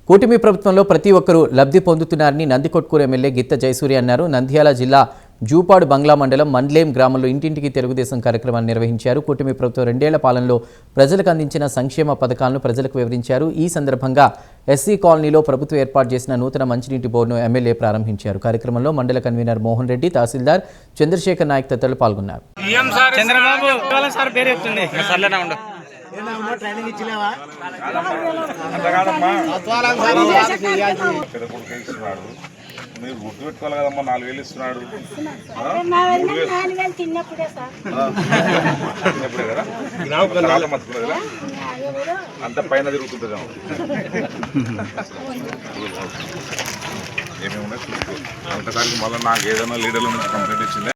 కూటమి ప్రభుత్వంలో ప్రతి ఒక్కరూ లబ్ధి పొందుతున్నారని నందికొట్కూరు ఎమ్మెల్యే గిత్త జయసూర్య అన్నారు. నంద్యాల జిల్లా జూపాడు బంగ్లా మండలం మండ్లేం గ్రామంలో ఇంటింటికి తెలుగుదేశం కార్యక్రమాన్ని నిర్వహించారు. కూటమి ప్రభుత్వం 2 ఏళ్ల పాలనలో ప్రజలకు అందించిన సంక్షేమ పథకాలను ప్రజలకు వివరించారు. ఈ సందర్భంగా ఎస్సీ కాలనీలో ప్రభుత్వం ఏర్పాటు చేసిన నూతన మంచినీటి బోర్డును ఎమ్మెల్యే ప్రారంభించారు. కార్యక్రమంలో మండల కన్వీనర్ మోహన్ రెడ్డి, తహసీల్దార్ చంద్రశేఖర్ నాయక్ తదితరులు పాల్గొన్నారు. మీరు గుర్తుపెట్టుకోవాలి కదమ్మా, 4,000 ఇస్తున్నాడు మర్చిపోలేదు కదా, అంత పైన తిరుగుతుంటుంది. ఏమేమి ఉన్నాయి చూసుకో. అంతకాడికి మళ్ళీ నాకు ఏదైనా లీడర్ల నుంచి కంప్లైంట్ ఇచ్చిందే.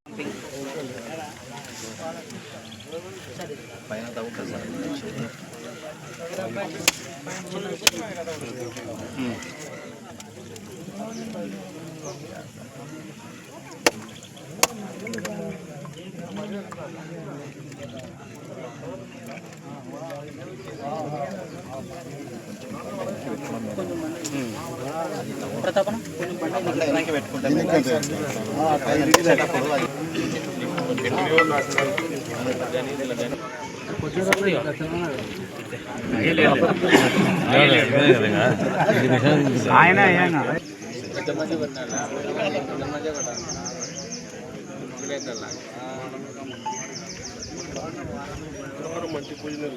మంచి పూజలు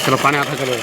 चलो पानी आता चलो।